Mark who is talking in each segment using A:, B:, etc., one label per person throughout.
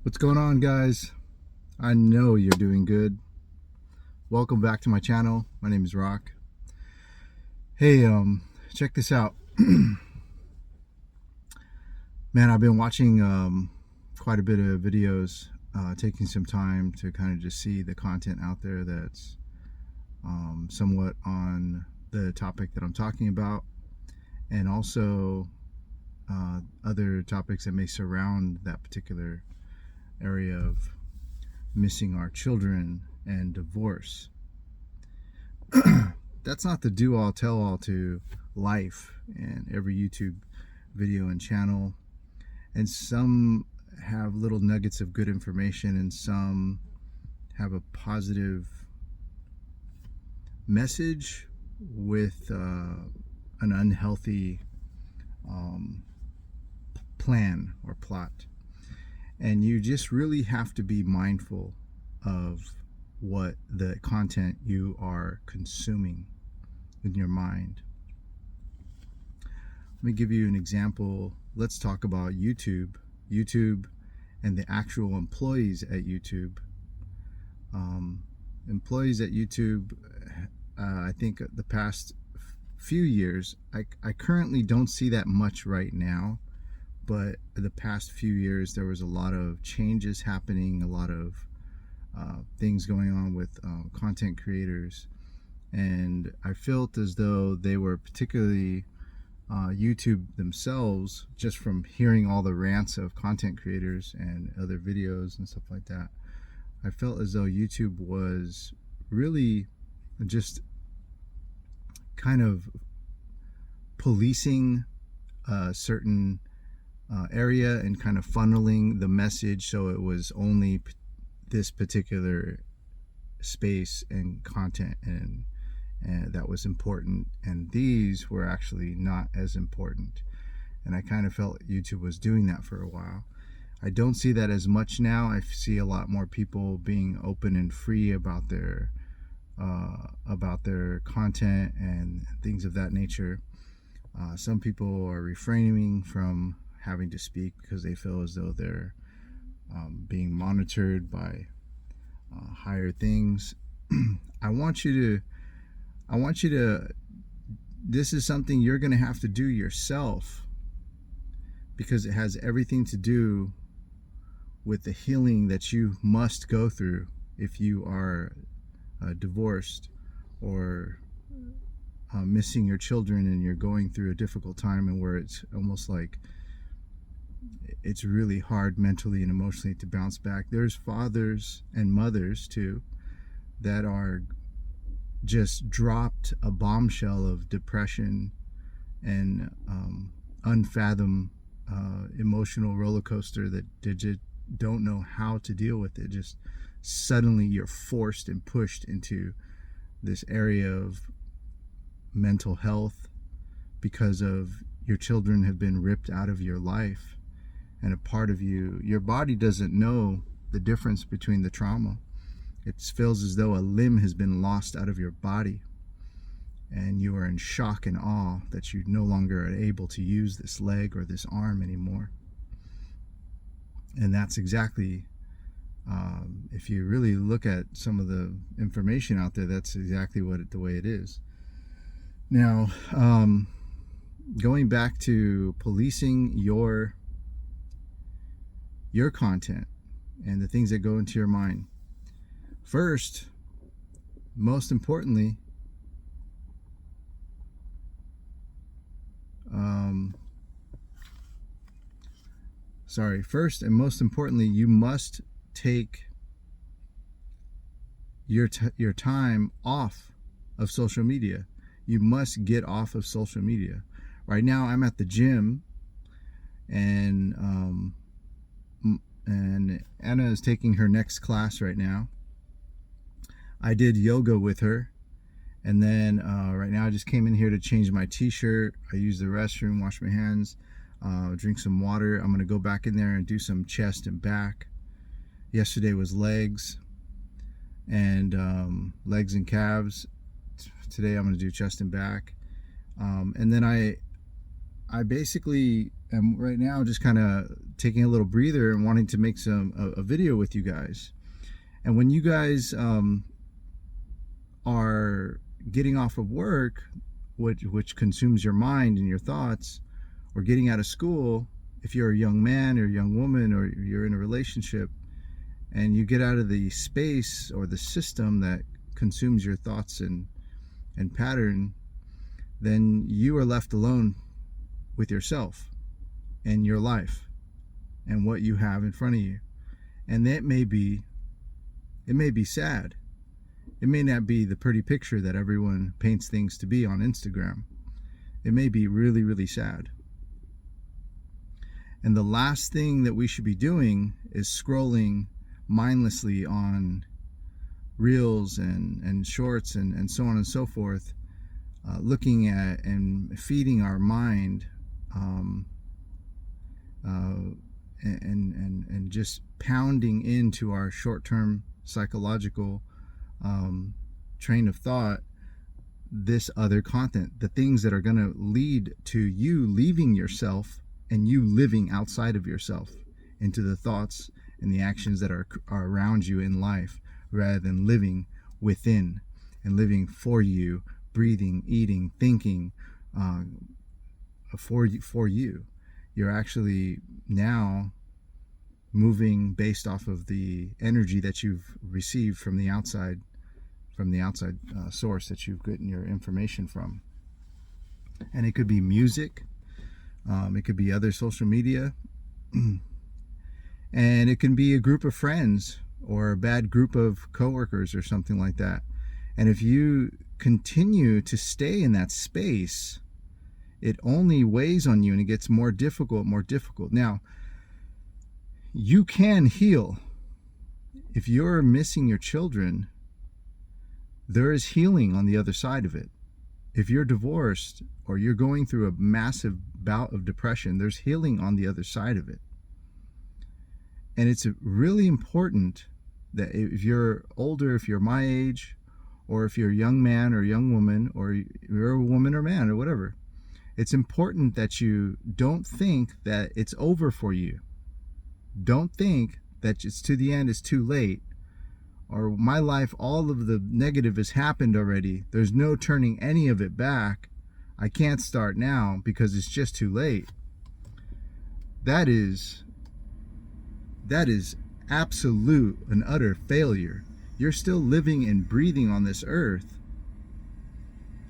A: What's going on, guys? I know you're doing good. Welcome back to my channel. My name is Rock. Hey, check this out. Man, I've been watching quite a bit of videos, taking some time to kind of just see the content out there that's somewhat on the topic that I'm talking about, and also other topics that may surround that particular area of missing our children and divorce. That's not the do-all tell-all to life and every YouTube video and channel, and some have little nuggets of good information and some have a positive message with an unhealthy plan or plot. And you just really have to be mindful of what the content you are consuming in your mind. Let me give you an example. Let's talk about YouTube and the actual employees at YouTube. Employees at YouTube, I think the past few years, I currently don't see that much right now, but the past few years there was a lot of changes happening, a lot of things going on with content creators, and I felt as though they were particularly YouTube themselves, just from hearing all the rants of content creators and other videos and stuff like that. I felt as though YouTube was really just kind of policing a certain area and kind of funneling the message so it was only this particular space and content and that was important, and these were actually not as important. And I kind of felt YouTube was doing that for a while. I don't see that as much now. I see a lot more people being open and free about their content and things of that nature. Some people are refraining from having to speak because they feel as though they're being monitored by higher things. I want you to, this is something you're going to have to do yourself, because it has everything to do with the healing that you must go through if you are divorced or missing your children and you're going through a difficult time, and where it's almost like it's really hard mentally and emotionally to bounce back. There's fathers and mothers too that are just dropped a bombshell of depression and unfathomed emotional roller coaster that they just don't know how to deal with it. Just suddenly you're forced and pushed into this area of mental health because of your children have been ripped out of your life, and a part of you, your body doesn't know the difference between the trauma. It feels as though a limb has been lost out of your body, and you are in shock and awe that you no longer are able to use this leg or this arm anymore. And that's exactly, if you really look at some of the information out there, that's exactly the way it is. Now, going back to policing your content and the things that go into your mind. First, most importantly, you must take your time off of social media. You must get off of social media. Right now, I'm at the gym, and Anna is taking her next class right now. I did yoga with her, and then right now I just came in here to change my t-shirt. I used the restroom, wash my hands, drink some water. I'm gonna go back in there and do some chest and back. Yesterday was legs and calves. Today I'm gonna do chest and back, and then I basically am right now just kind of taking a little breather and wanting to make a video with you guys. And when you guys are getting off of work, which consumes your mind and your thoughts, or getting out of school, if you're a young man or a young woman, or you're in a relationship, and you get out of the space or the system that consumes your thoughts and pattern, then you are left alone with yourself and your life and what you have in front of you. And it may be sad. It may not be the pretty picture that everyone paints things to be on Instagram. It may be really, really sad. And the last thing that we should be doing is scrolling mindlessly on reels and shorts and so on and so forth, looking at and feeding our mind and just pounding into our short-term psychological train of thought this other content, the things that are going to lead to you leaving yourself and you living outside of yourself into the thoughts and the actions that are around you in life, rather than living within and living for you, breathing, eating, thinking for you. You're actually now moving based off of the energy that you've received from the outside source that you've gotten your information from. And it could be music, it could be other social media, and it can be a group of friends or a bad group of coworkers or something like that. And if you continue to stay in that space, it only weighs on you and it gets more difficult. Now, you can heal. If you're missing your children, there is healing on the other side of it. If you're divorced or you're going through a massive bout of depression, there's healing on the other side of it. And it's really important that if you're older, if you're my age, or if you're a young man or a young woman, or you're a woman or man or whatever, it's important that you don't think that it's over for you. Don't think that it's to the end, it's too late, or my life, all of the negative has happened already. There's no turning any of it back. I can't start now because it's just too late. That is absolute and utter failure. You're still living and breathing on this earth,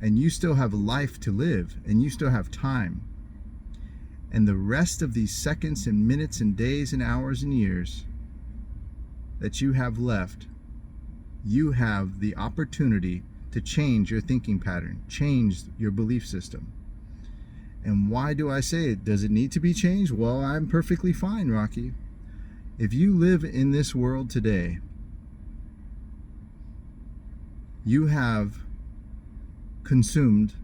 A: and you still have a life to live, and you still have time. And the rest of these seconds and minutes and days and hours and years that you have left, you have the opportunity to change your thinking pattern, change your belief system. And why do I say it? Does it need to be changed? Well, I'm perfectly fine, Rocky. If you live in this world today, you have consumed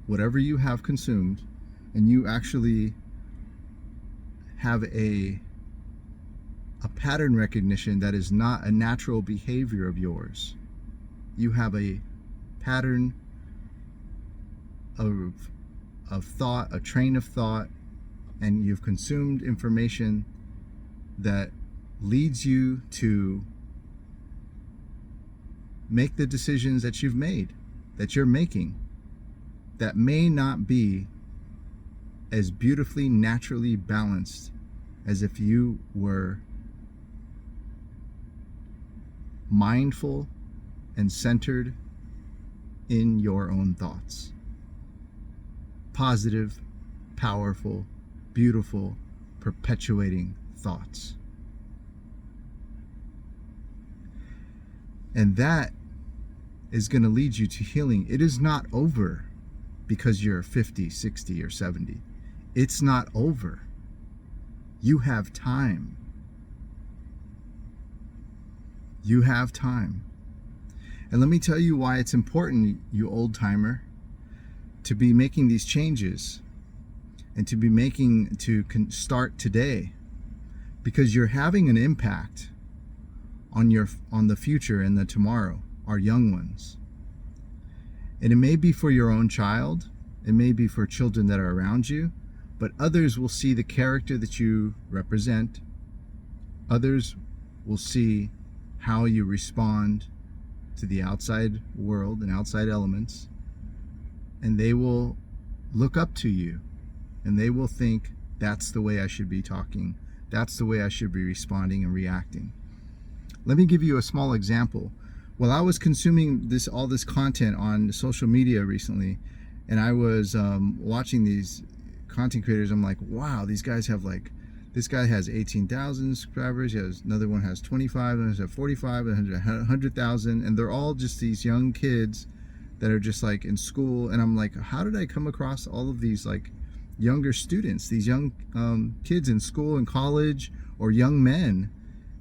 A: whatever you have consumed, and you actually have a pattern recognition that is not a natural behavior of yours. You have a pattern of thought, a train of thought, and you've consumed information that leads you to make the decisions that you've made, that you're making, that may not be as beautifully, naturally balanced as if you were mindful and centered in your own thoughts. Positive, powerful, beautiful, perpetuating thoughts. And that is going to lead you to healing. It is not over because you're 50, 60, or 70. It's not over. You have time. You have time. And let me tell you why it's important, you old timer, to be making these changes and to start today, because you're having an impact on the future and the tomorrow, our young ones. And it may be for your own child, it may be for children that are around you, but others will see the character that you represent. Others will see how you respond to the outside world and outside elements, and they will look up to you, and they will think, that's the way I should be talking, that's the way I should be responding and reacting. Let me give you a small example. While I was consuming all this content on social media recently, and I was watching these content creators, I'm like, wow, these guys have like, this guy has 18,000 subscribers, another one has 25, and has 45, and 100,000, and they're all just these young kids that are just like in school. And I'm like, how did I come across all of these like younger students, these young kids in school and college, or young men?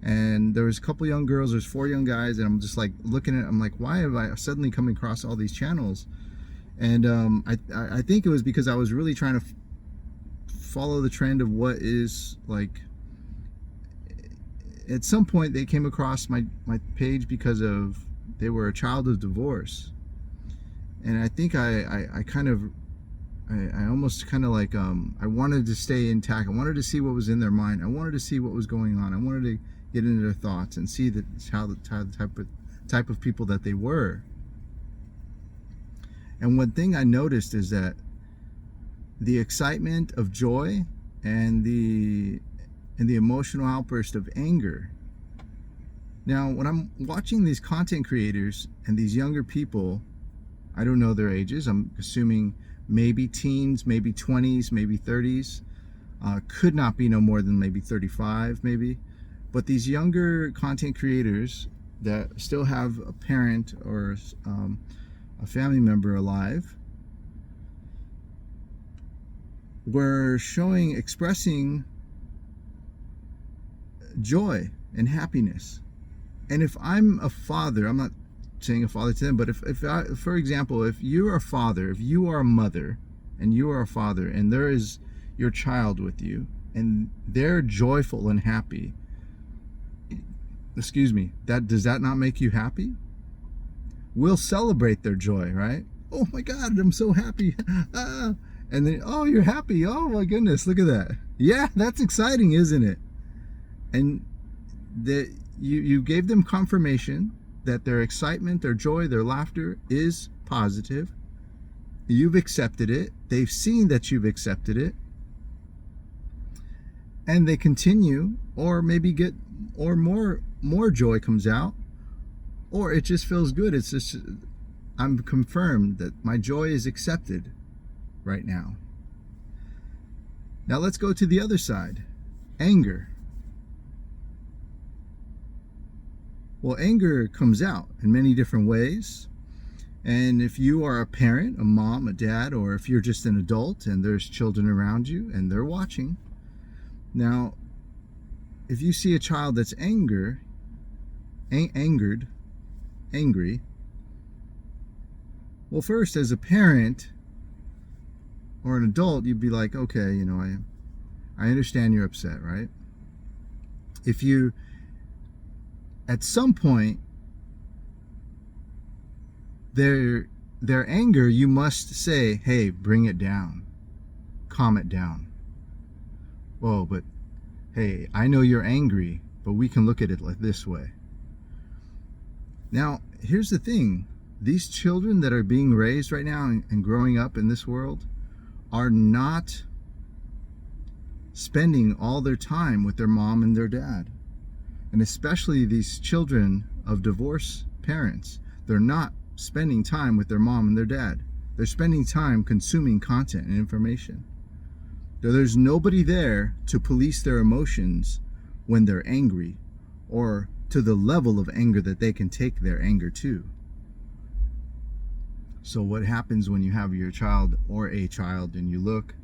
A: And there was a couple young girls, there's 4 young guys, and I'm just like looking at it, I'm like, why have I suddenly come across all these channels? And I think it was because I was really trying to follow the trend of what is like. At some point they came across my page because of they were a child of divorce, and I think I kind of I almost kind of like I wanted to stay intact. I wanted to see what was in their mind. I wanted to see what was going on. I wanted to get into their thoughts and see how the type of people that they were. And one thing I noticed is that the excitement of joy and the emotional outburst of anger. Now, when I'm watching these content creators and these younger people, I don't know their ages. I'm assuming maybe teens, maybe 20s, maybe 30s. Could not be no more than maybe 35, maybe. But these younger content creators that still have a parent or a family member alive were expressing joy and happiness. And if I'm a father, I'm not saying a father to them, but if I, for example, if you are a father, if you are a mother and you are a father, and there is your child with you and they're joyful and happy, excuse me, does that not make you happy? We'll celebrate their joy, right? Oh my God, I'm so happy. And then, oh, you're happy. Oh my goodness, look at that. Yeah, that's exciting, isn't it? And you gave them confirmation that their excitement, their joy, their laughter is positive. You've accepted it. They've seen that you've accepted it. And they continue, or maybe more joy comes out, or it just feels good. It's just, I'm confirmed that my joy is accepted right now. Now let's go to the other side, anger. Well, anger comes out in many different ways. And if you are a parent, a mom, a dad, or if you're just an adult and there's children around you and they're watching, now, if you see a child that's angry, well, first, as a parent or an adult, you'd be like, okay, you know, I understand you're upset, right? If you, at some point, their anger, you must say, hey, bring it down, calm it down. Whoa, but hey, I know you're angry, but we can look at it like this way. Now, here's the thing. These children that are being raised right now and growing up in this world are not spending all their time with their mom and their dad. And especially these children of divorced parents, they're not spending time with their mom and their dad. They're spending time consuming content and information. There's nobody there to police their emotions when they're angry, or to the level of anger that they can take their anger to. So what happens when you have your child or a child and you look,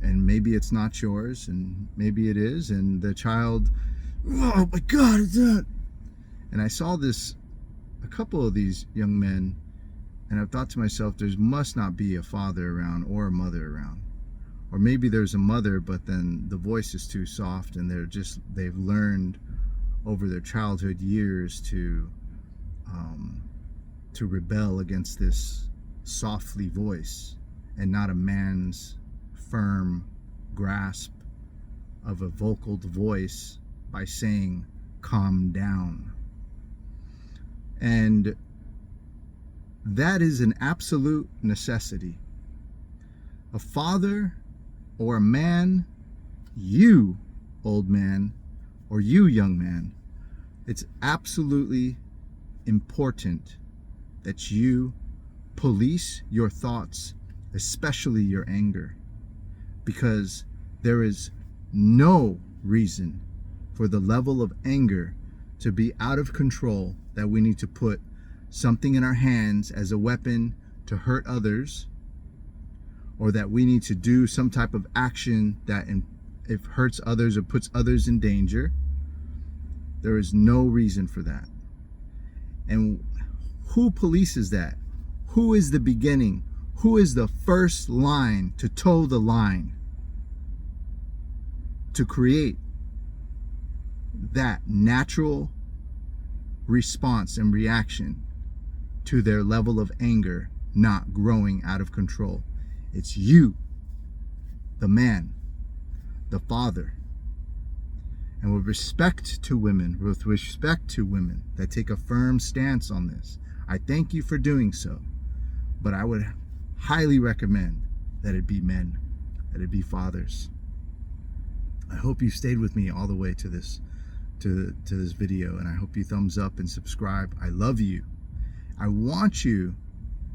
A: and maybe it's not yours and maybe it is, and the child, oh my God, it's that. And I saw this, a couple of these young men, and I've thought to myself, there must not be a father around or a mother around. Or maybe there's a mother, but then the voice is too soft, and they've learned over their childhood years to rebel against this softly voice and not a man's firm grasp of a vocal voice by saying, calm down. And that is an absolute necessity. A father or a man, you old man, or you young man, it's absolutely important that you police your thoughts, especially your anger, because there is no reason for the level of anger to be out of control that we need to put something in our hands as a weapon to hurt others, or that we need to do some type of action that if hurts others or puts others in danger. There is no reason for that. And who polices that? Who is the beginning? Who is the first line to toe the line to create that natural response and reaction to their level of anger not growing out of control? It's you, the man, the father. And with respect to women that take a firm stance on this, I thank you for doing so. But I would highly recommend that it be men, that it be fathers. I hope you stayed with me all the way to this video, and I hope you thumbs up and subscribe. I love you. I want you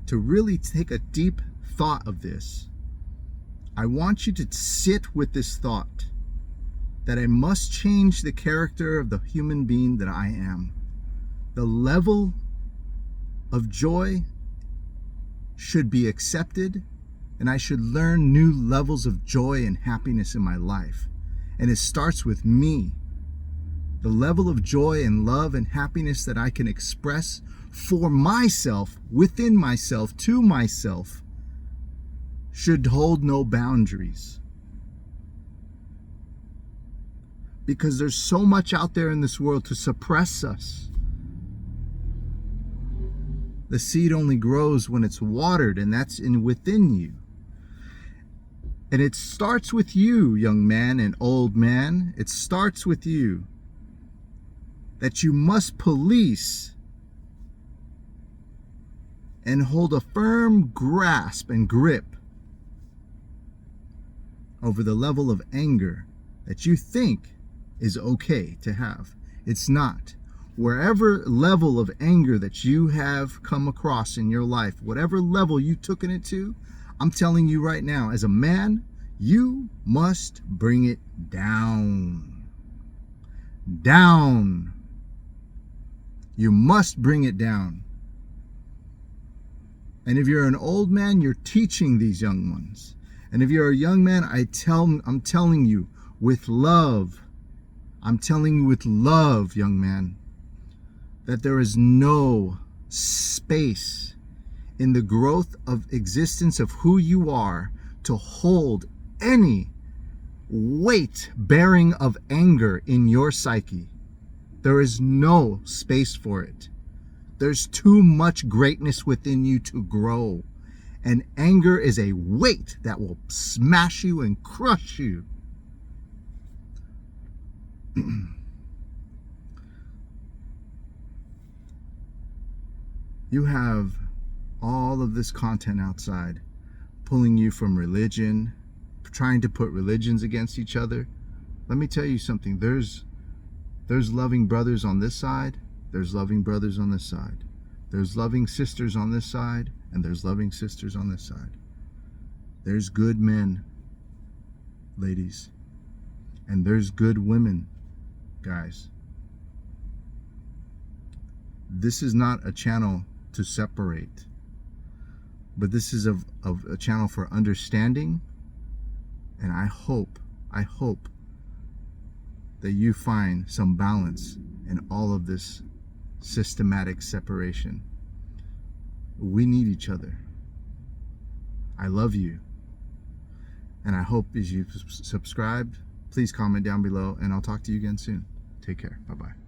A: to really take a deep thought of this. I want you to sit with this thought that I must change the character of the human being that I am. The level of joy should be accepted, and I should learn new levels of joy and happiness in my life. And it starts with me. The level of joy and love and happiness that I can express for myself, within myself, to myself, should hold no boundaries. Because there's so much out there in this world to suppress us. The seed only grows when it's watered, and that's within you. And it starts with you, young man and old man. It starts with you. That you must police and hold a firm grasp and grip over the level of anger that you think is okay to have. It's not. Wherever level of anger that you have come across in your life, whatever level you took it to, I'm telling you right now, as a man, you must bring it down. Down. You must bring it down. And if you're an old man, you're teaching these young ones. And if you're a young man, I'm telling you with love. I'm telling you with love, young man, that there is no space in the growth of existence of who you are to hold any weight bearing of anger in your psyche. There is no space for it. There's too much greatness within you to grow. And anger is a weight that will smash you and crush you. You have all of this content outside pulling you from religion, trying to put religions against each other. Let me tell you something. There's loving brothers on this side. There's loving brothers on this side. There's loving sisters on this side, and there's loving sisters on this side. There's good men, ladies, and there's good women, guys. This is not a channel to separate, but this is a channel for understanding. And I hope that you find some balance in all of this systematic separation. We need each other. I love you. And I hope as you subscribed, please comment down below, and I'll talk to you again soon. Take care. Bye-bye.